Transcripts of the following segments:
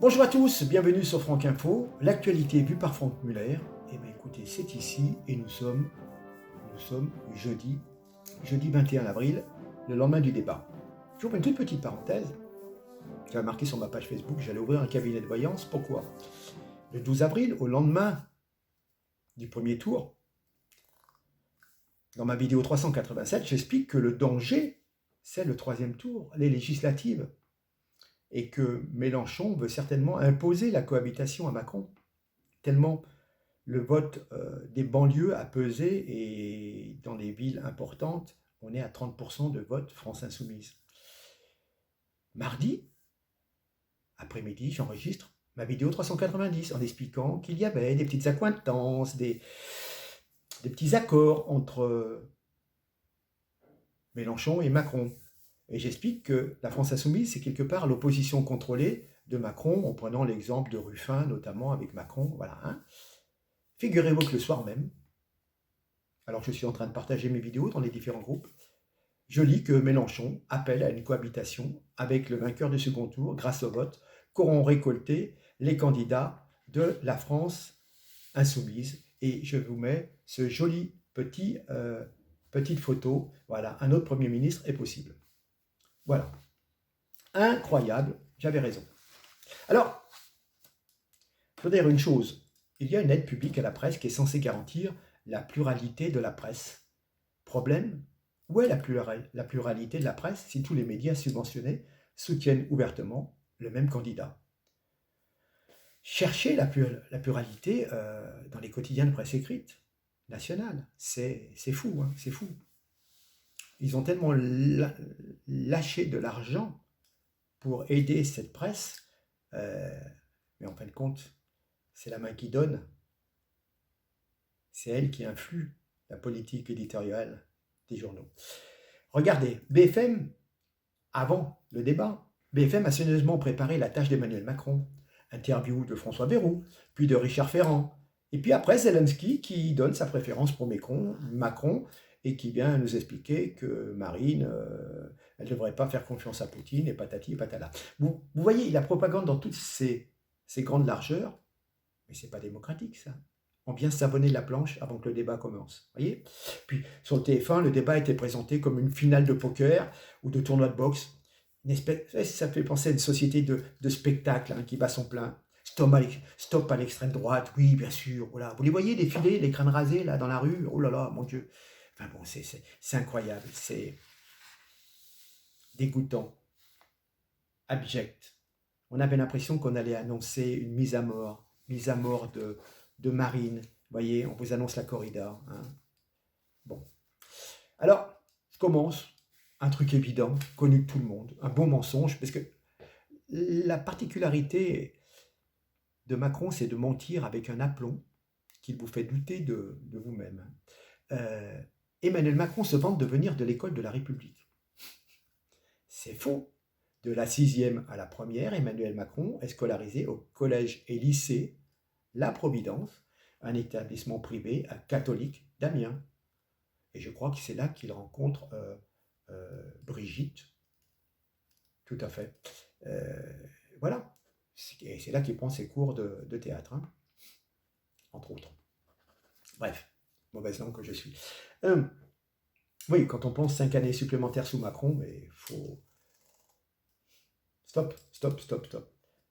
Bonjour à tous, bienvenue sur Franck Info, l'actualité vue par Franck Muller. Eh bien écoutez, c'est ici et nous sommes jeudi 21 avril, le lendemain du débat. J'ouvre une toute petite parenthèse. J'avais marqué sur ma page Facebook, j'allais ouvrir un cabinet de voyance. Pourquoi? Le 12 avril, au lendemain du premier tour, dans ma vidéo 387, j'explique que le danger, c'est le troisième tour, les législatives. Et que Mélenchon veut certainement imposer la cohabitation à Macron, tellement le vote des banlieues a pesé et dans les villes importantes, on est à 30% de vote France Insoumise. Mardi, après-midi, j'enregistre ma vidéo 390 en expliquant qu'il y avait des petites accointances, des petits accords entre Mélenchon et Macron. Et j'explique que la France Insoumise, c'est quelque part l'opposition contrôlée de Macron, en prenant l'exemple de Ruffin, notamment avec Macron. Voilà. Figurez-vous que le soir même, alors je suis en train de partager mes vidéos dans les différents groupes, je lis que Mélenchon appelle à une cohabitation avec le vainqueur du second tour grâce au vote qu'auront récolté les candidats de la France Insoumise. Et je vous mets ce joli petite photo. Voilà, un autre Premier ministre est possible. Voilà. Incroyable, j'avais raison. Alors, il faut dire une chose. Il y a une aide publique à la presse qui est censée garantir la pluralité de la presse. Problème, où est la pluralité de la presse si tous les médias subventionnés soutiennent ouvertement le même candidat? Chercher la pluralité dans les quotidiens de presse écrite nationale, c'est fou, hein, c'est fou. Ils ont tellement lâché de l'argent pour aider cette presse, mais en fin de compte, c'est la main qui donne, c'est elle qui influe la politique éditoriale des journaux. Regardez, BFM, avant le débat, BFM a soigneusement préparé la tâche d'Emmanuel Macron, interview de François Bayrou, puis de Richard Ferrand, et puis après Zelensky qui donne sa préférence pour Macron et qui vient nous expliquer que Marine, elle ne devrait pas faire confiance à Poutine et patati et patala. Vous voyez, la propagande dans toutes ces grandes largeurs, mais c'est pas démocratique ça. On vient s'abonner de la planche avant que le débat commence. Voyez. Puis sur le TF1, le débat était présenté comme une finale de poker ou de tournoi de boxe. Ça fait penser à une société de spectacle hein, qui bat son plein. Stop à l'extrême droite, oui, bien sûr. Voilà. Vous les voyez défiler, les crânes rasés là dans la rue. Oh là là, mon Dieu. Enfin bon, c'est incroyable, c'est dégoûtant, abject. On avait l'impression qu'on allait annoncer une mise à mort de Marine. Vous voyez, on vous annonce la corrida. Hein. Bon. Alors, je commence. Un truc évident, connu de tout le monde. Un bon mensonge, parce que la particularité de Macron, c'est de mentir avec un aplomb qui vous fait douter de vous-même. Emmanuel Macron se vante de venir de l'école de la République. C'est faux. De la 6e à la 1re, Emmanuel Macron est scolarisé au collège et lycée La Providence, un établissement privé catholique d'Amiens. Et je crois que c'est là qu'il rencontre Brigitte. Tout à fait. Voilà. Et c'est là qu'il prend ses cours de théâtre, hein, entre autres. Bref, mauvaise langue que je suis. Oui, quand on pense 5 années supplémentaires sous Macron, il faut... Stop.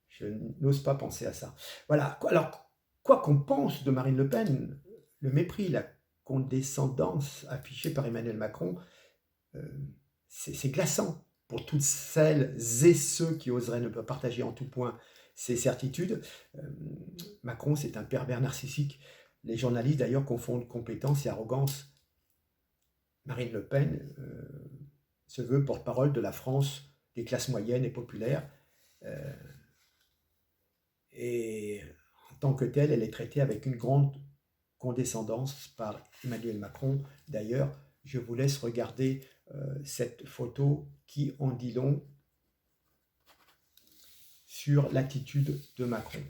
Je n'ose pas penser à ça. Voilà. Alors, quoi qu'on pense de Marine Le Pen, le mépris, la condescendance affichée par Emmanuel Macron, c'est glaçant pour toutes celles et ceux qui oseraient ne pas partager en tout point ces certitudes. Macron, c'est un pervers narcissique. Les journalistes, d'ailleurs, confondent compétence et arrogance. Marine Le Pen se veut porte-parole de la France des classes moyennes et populaires. Et en tant que telle, elle est traitée avec une grande condescendance par Emmanuel Macron. D'ailleurs, je vous laisse regarder cette photo qui en dit long sur l'attitude de Macron.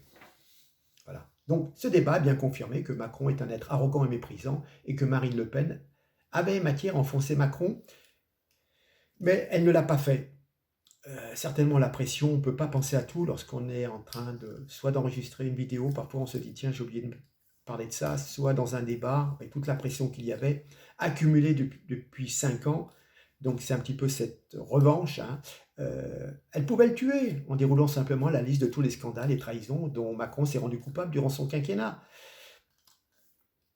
Voilà. Donc, ce débat a bien confirmé que Macron est un être arrogant et méprisant et que Marine Le Pen avait matière à enfoncer Macron, mais elle ne l'a pas fait. certainement la pression, on ne peut pas penser à tout lorsqu'on est en train soit d'enregistrer une vidéo, parfois on se dit tiens j'ai oublié de parler de ça, soit dans un débat, avec toute la pression qu'il y avait, accumulée depuis 5 ans, donc c'est un petit peu cette revanche, hein. Elle pouvait le tuer en déroulant simplement la liste de tous les scandales et trahisons dont Macron s'est rendu coupable durant son quinquennat.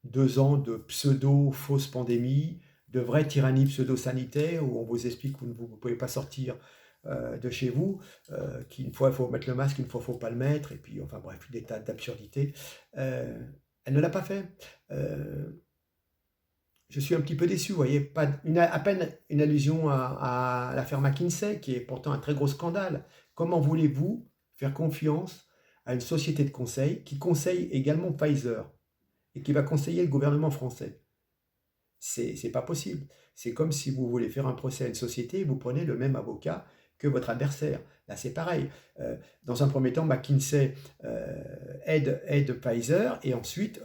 2 ans de pseudo-fausse pandémie, de vraie tyrannie pseudo-sanitaire où on vous explique que vous ne pouvez pas sortir de chez vous, qu'une fois il faut mettre le masque, une fois il ne faut pas le mettre, et puis enfin bref, des tas d'absurdités. Elle ne l'a pas fait. Je suis un petit peu déçu, vous voyez, à peine une allusion à l'affaire McKinsey, qui est pourtant un très gros scandale. Comment voulez-vous faire confiance à une société de conseil qui conseille également Pfizer et qui va conseiller le gouvernement français? C'est pas possible. C'est comme si vous voulez faire un procès à une société et vous prenez le même avocat que votre adversaire. Là, c'est pareil. Dans un premier temps, McKinsey aide Pfizer et ensuite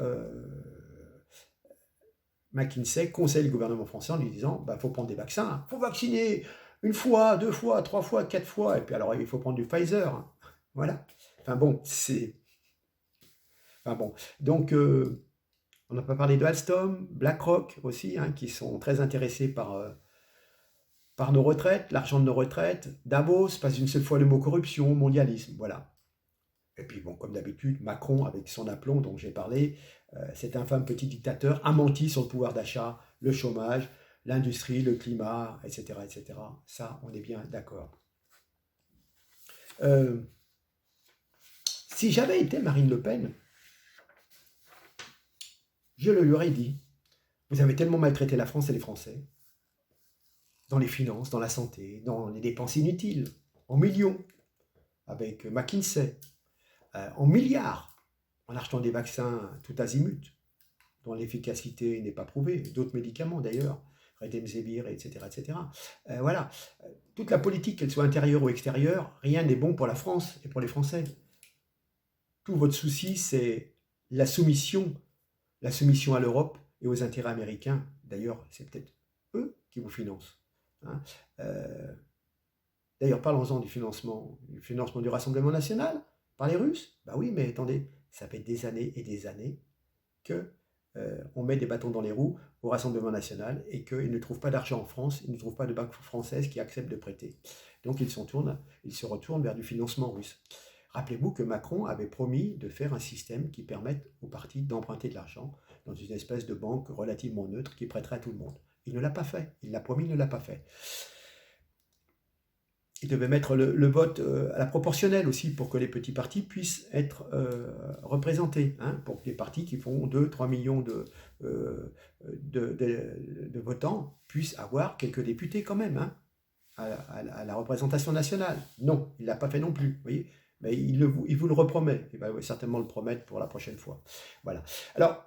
McKinsey conseille le gouvernement français en lui disant bah, faut prendre des vaccins, faut vacciner une fois, 2 fois, 3 fois, 4 fois, et puis alors il faut prendre du Pfizer, hein. Voilà. Enfin bon, c'est. Enfin bon. Donc, on n'a pas parlé de Alstom, BlackRock aussi, hein, qui sont très intéressés par nos retraites, l'argent de nos retraites. Davos, passe une seule fois le mot corruption, mondialisme, voilà. Et puis, bon, comme d'habitude, Macron, avec son aplomb dont j'ai parlé, cet infâme petit dictateur, a menti sur le pouvoir d'achat, le chômage, l'industrie, le climat, etc., etc. Ça, on est bien d'accord. Si j'avais été Marine Le Pen, je le lui aurais dit. Vous avez tellement maltraité la France et les Français, dans les finances, dans la santé, dans les dépenses inutiles, en millions, avec McKinsey, en milliards, en achetant des vaccins tout azimut, dont l'efficacité n'est pas prouvée, d'autres médicaments d'ailleurs, Remdesivir, etc. etc. Voilà, toute la politique, qu'elle soit intérieure ou extérieure, rien n'est bon pour la France et pour les Français. Tout votre souci, c'est la soumission à l'Europe et aux intérêts américains. D'ailleurs, c'est peut-être eux qui vous financent, hein. D'ailleurs, parlons-en du financement du Rassemblement national par les Russes. Bah oui, mais attendez, ça fait des années et des années que on met des bâtons dans les roues au Rassemblement national et qu'ils ne trouvent pas d'argent en France, ils ne trouvent pas de banque française qui accepte de prêter. Donc ils se retournent vers du financement russe. Rappelez-vous que Macron avait promis de faire un système qui permette aux partis d'emprunter de l'argent dans une espèce de banque relativement neutre qui prêterait à tout le monde. Il ne l'a pas fait. Il l'a promis, il ne l'a pas fait. Il devait mettre le vote à la proportionnelle aussi pour que les petits partis puissent être représentés, hein, pour que les partis qui font 2-3 millions de votants puissent avoir quelques députés quand même, hein, à la représentation nationale. Non, il ne l'a pas fait non plus, vous voyez, mais il vous le repromet. Il va certainement le promettre pour la prochaine fois. Voilà. Alors,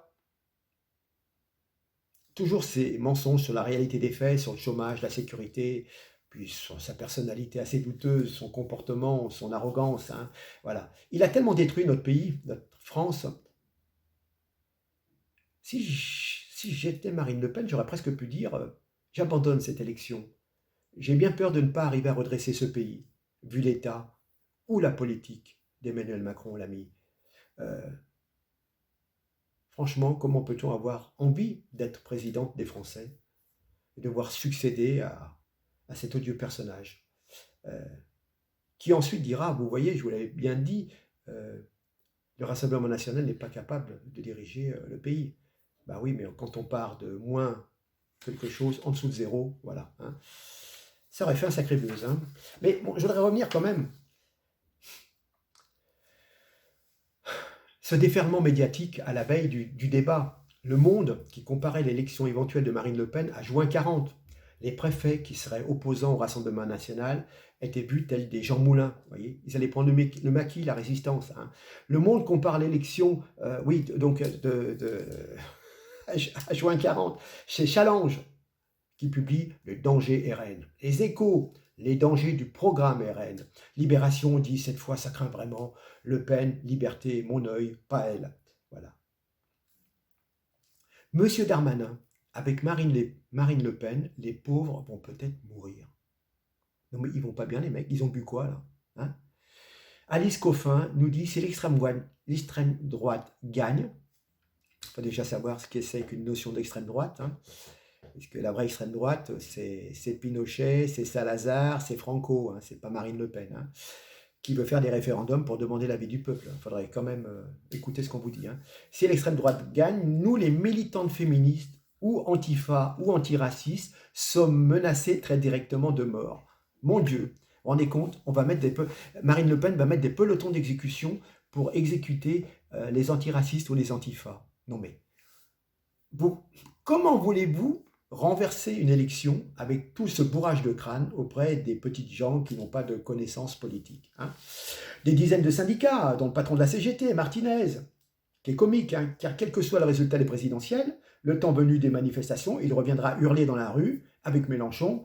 toujours ces mensonges sur la réalité des faits, sur le chômage, la sécurité, puis sur sa personnalité assez douteuse, son comportement, son arrogance, hein, voilà. Il a tellement détruit notre pays, notre France. Si j'étais Marine Le Pen, j'aurais presque pu dire j'abandonne cette élection. J'ai bien peur de ne pas arriver à redresser ce pays, vu l'état ou la politique d'Emmanuel Macron, l'ami. Franchement, comment peut-on avoir envie d'être présidente des Français et devoir succéder à cet odieux personnage qui ensuite dira, vous voyez, je vous l'avais bien dit, le Rassemblement national n'est pas capable de diriger le pays. Ben oui, mais quand on part de moins quelque chose, en dessous de zéro, voilà, hein, ça aurait fait un sacré buzz, hein. Mais bon, je voudrais revenir quand même. Ce déferlement médiatique à la veille du débat, Le Monde qui comparait l'élection éventuelle de Marine Le Pen à juin 40. Les préfets qui seraient opposants au Rassemblement national étaient vus tels des Jean Moulin. Vous voyez, ils allaient prendre le maquis, la résistance, hein. Le Monde compare l'élection, oui, donc à juin 40, chez Challenge, qui publie Le danger RN. Les Échos, les dangers du programme RN. Libération dit cette fois ça craint vraiment. Le Pen, liberté, mon œil, pas elle. Voilà. Monsieur Darmanin, avec Marine Le Pen, les pauvres vont peut-être mourir. Non mais ils vont pas bien les mecs, ils ont bu quoi là, hein? Alice Coffin nous dit si l'extrême droite gagne, il faut déjà savoir ce que c'est qu'une notion d'extrême droite, hein, parce que la vraie extrême droite, c'est Pinochet, c'est Salazar, c'est Franco, hein, c'est pas Marine Le Pen, hein, qui veut faire des référendums pour demander l'avis du peuple. Il faudrait quand même écouter ce qu'on vous dit, hein. Si l'extrême droite gagne, nous les militantes féministes ou antifa ou antiracistes sommes menacés très directement de mort. Mon Dieu, vous vous rendez compte, Marine Le Pen va mettre des pelotons d'exécution pour exécuter les antiracistes ou les antifas. Non mais, comment voulez-vous renverser une élection avec tout ce bourrage de crâne auprès des petites gens qui n'ont pas de connaissances politiques, hein? Des dizaines de syndicats, dont le patron de la CGT, Martinez, qui est comique, hein, car quel que soit le résultat des présidentielles, le temps venu des manifestations, il reviendra hurler dans la rue avec Mélenchon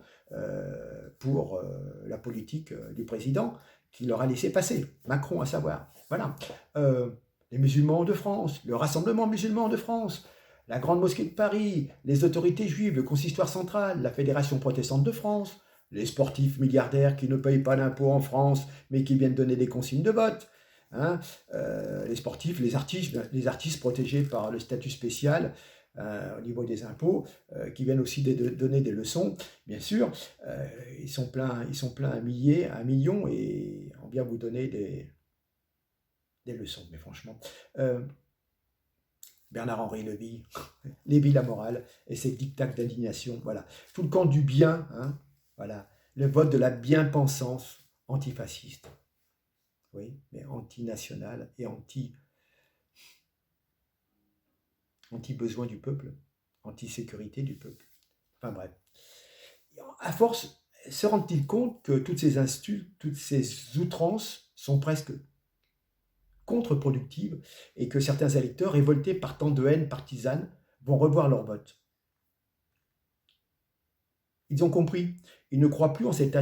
pour la politique du président qui leur a laissé passer, Macron à savoir. Voilà. Les musulmans de France, le Rassemblement musulman de France, la Grande Mosquée de Paris, les autorités juives, le Consistoire central, la Fédération protestante de France, les sportifs milliardaires qui ne payent pas d'impôts en France, mais qui viennent donner des consignes de vote, hein, les sportifs, les artistes protégés par le statut spécial au niveau des impôts, qui viennent aussi donner des leçons, bien sûr. Ils sont pleins à millions, et on vient vous donner des leçons, mais franchement... Bernard-Henri Lévy la morale, et ses dictats d'indignation, voilà. Tout le camp du bien, hein, voilà. Le vote de la bien-pensance antifasciste, oui, mais anti-national et anti-besoin du peuple, anti-sécurité du peuple. Enfin bref. À force, se rendent-ils compte que toutes ces insultes, toutes ces outrances sont presque contre-productives et que certains électeurs, révoltés par tant de haine partisane, vont revoir leur vote? Ils ont compris. Ils ne croient plus en cet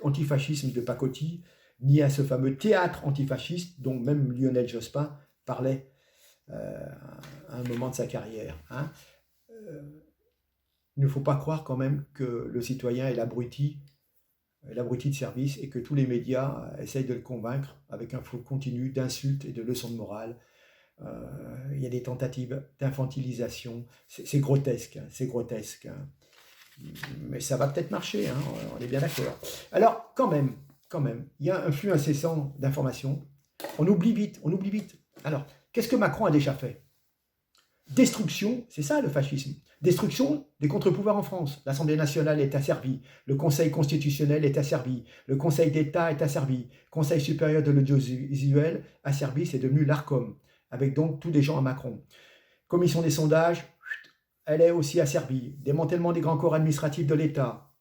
antifascisme de pacotille, ni à ce fameux théâtre antifasciste dont même Lionel Jospin parlait à un moment de sa carrière, hein. Il ne faut pas croire quand même que le citoyen est l'abruti de service, et que tous les médias essayent de le convaincre avec un flot continu d'insultes et de leçons de morale. Il y a des tentatives d'infantilisation. C'est grotesque, hein, c'est grotesque, hein. Mais ça va peut-être marcher, hein, on est bien d'accord. Alors, quand même, il y a un flux incessant d'informations. On oublie vite. Alors, qu'est-ce que Macron a déjà fait? Destruction, c'est ça le fascisme. Destruction des contre-pouvoirs en France. L'Assemblée nationale est asservie, le Conseil constitutionnel est asservi, le Conseil d'État est asservi, le Conseil supérieur de l'audiovisuel asservi, c'est devenu l'ARCOM, avec donc tous des gens à Macron. Commission des sondages, elle est aussi asservie. Démantèlement des grands corps administratifs de l'État.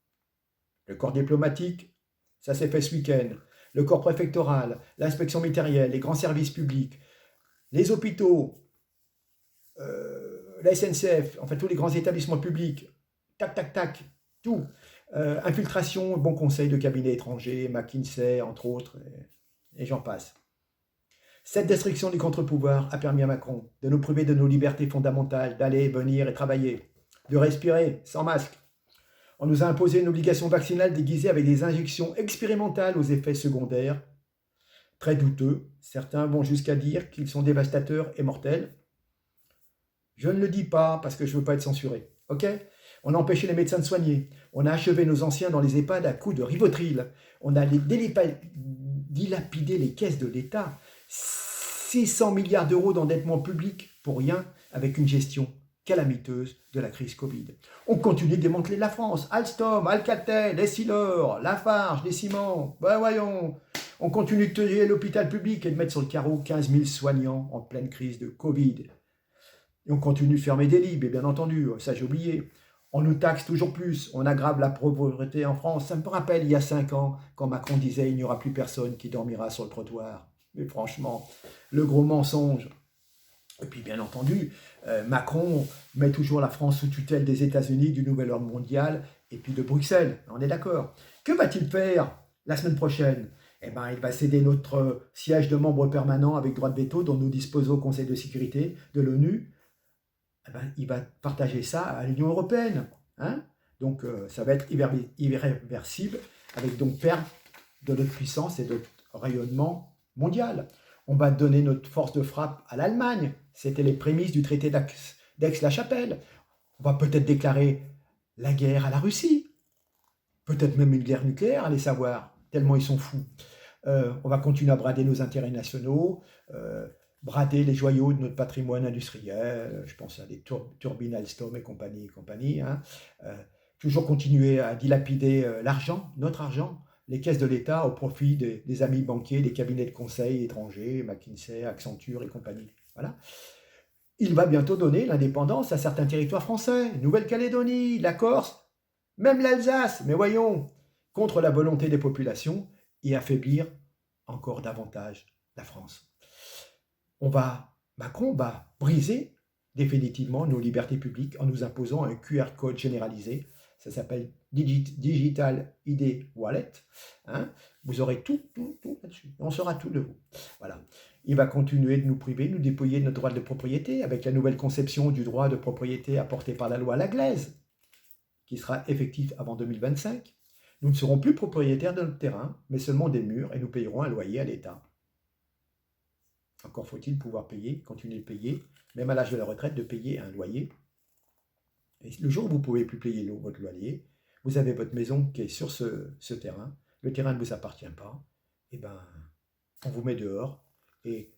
Le corps diplomatique, ça s'est fait ce week-end. Le corps préfectoral, l'inspection matérielle, les grands services publics, les hôpitaux, la SNCF, enfin tous les grands établissements publics, tac, tout. Infiltration, bon conseil de cabinets étrangers, McKinsey, entre autres, et j'en passe. Cette destruction du contre-pouvoir a permis à Macron de nous priver de nos libertés fondamentales, d'aller, venir et travailler, de respirer sans masque. On nous a imposé une obligation vaccinale déguisée avec des injections expérimentales aux effets secondaires très douteux. Certains vont jusqu'à dire qu'ils sont dévastateurs et mortels. Je ne le dis pas parce que je ne veux pas être censuré, ok? On a empêché les médecins de soigner. On a achevé nos anciens dans les EHPAD à coups de Rivotril. On a dilapidé les caisses de l'État. 600 milliards d'euros d'endettement public pour rien, avec une gestion calamiteuse de la crise Covid. On continue de démanteler la France. Alstom, Alcatel, Essilor, Lafarge, les ciments. Ben voyons. On continue de tuer l'hôpital public et de mettre sur le carreau 15 000 soignants en pleine crise de Covid. Et on continue de fermer des lits, bien entendu, ça j'ai oublié. On nous taxe toujours plus, on aggrave la pauvreté en France. Ça me rappelle il y a 5 ans, quand Macron disait il n'y aura plus personne qui dormira sur le trottoir. Mais franchement, le gros mensonge. Et puis bien entendu, Macron met toujours la France sous tutelle des États-Unis, du nouvel ordre mondial, et puis de Bruxelles, on est d'accord. Que va-t-il faire la semaine prochaine? Eh bien, il va céder notre siège de membre permanent avec droit de veto dont nous disposons au Conseil de sécurité de l'ONU. Eh ben, il va partager ça à l'Union européenne, hein. Donc ça va être irréversible, avec donc perte de notre puissance et de notre rayonnement mondial. On va donner notre force de frappe à l'Allemagne. C'était les prémices du traité d'Aix-la-Chapelle. On va peut-être déclarer la guerre à la Russie. Peut-être même une guerre nucléaire, allez savoir, tellement ils sont fous. On va continuer à brader nos intérêts nationaux, brader les joyaux de notre patrimoine industriel, je pense à des turbines Alstom et compagnie, hein. Toujours continuer à dilapider l'argent, notre argent, les caisses de l'État au profit des amis banquiers, des cabinets de conseil étrangers, McKinsey, Accenture et compagnie. Voilà. Il va bientôt donner l'indépendance à certains territoires français, Nouvelle-Calédonie, la Corse, même l'Alsace, mais voyons, contre la volonté des populations et affaiblir encore davantage la France. Macron va briser définitivement nos libertés publiques en nous imposant un QR code généralisé. Ça s'appelle Digital ID Wallet. Hein. Vous aurez tout là-dessus. On saura tout de vous. Voilà. Il va continuer de nous priver, de nous dépouiller de notre droit de propriété avec la nouvelle conception du droit de propriété apportée par la loi Laglaise, qui sera effective avant 2025. Nous ne serons plus propriétaires de notre terrain, mais seulement des murs, et nous payerons un loyer à l'État. Encore faut-il pouvoir continuer de payer, même à l'âge de la retraite, de payer un loyer. Et le jour où vous ne pouvez plus payer votre loyer, vous avez votre maison qui est sur ce terrain, le terrain ne vous appartient pas, et ben, on vous met dehors, et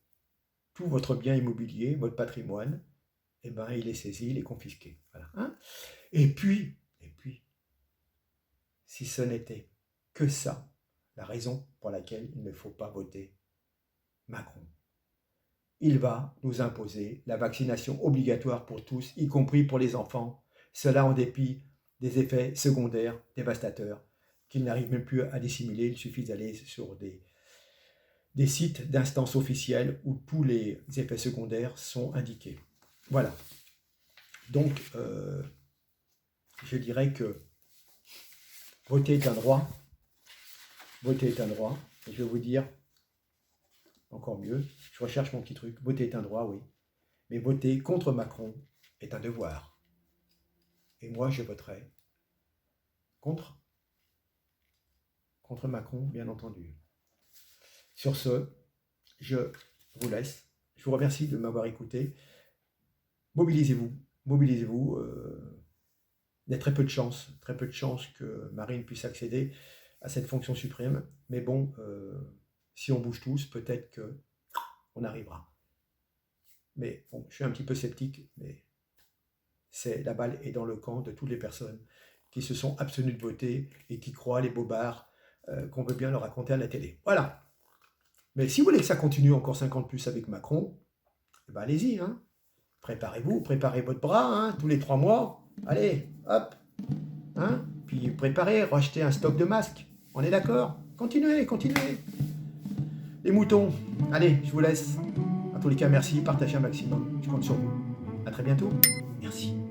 tout votre bien immobilier, votre patrimoine, et ben, il est saisi, il est confisqué. Voilà. Hein. Et puis, si ce n'était que ça, la raison pour laquelle il ne faut pas voter Macron. Il va nous imposer la vaccination obligatoire pour tous, y compris pour les enfants, cela en dépit des effets secondaires dévastateurs qu'ils n'arrivent même plus à dissimuler. Il suffit d'aller sur des sites d'instances officielles où tous les effets secondaires sont indiqués. Voilà. Donc, je dirais que voter est un droit. Voter est un droit. Et je vais vous dire encore mieux. Je recherche mon petit truc. Voter est un droit, oui. Mais voter contre Macron est un devoir. Et moi, je voterai contre Macron, bien entendu. Sur ce, je vous laisse. Je vous remercie de m'avoir écouté. Mobilisez-vous. Mobilisez-vous. Il y a très peu de chances que Marine puisse accéder à cette fonction suprême. Mais bon, si on bouge tous, peut-être qu'on arrivera. Mais bon, je suis un petit peu sceptique, mais la balle est dans le camp de toutes les personnes qui se sont abstenues de voter et qui croient les bobards qu'on veut bien leur raconter à la télé. Voilà. Mais si vous voulez que ça continue encore 50 plus avec Macron, eh ben allez-y. Hein. Préparez-vous, préparez votre bras, hein, tous les 3 mois. Allez, hop. Hein. Puis préparez, rachetez un stock de masques. On est d'accord? Continuez. Les moutons. Allez, je vous laisse. En tous les cas, merci. Partagez un maximum. Je compte sur vous. À très bientôt. Merci.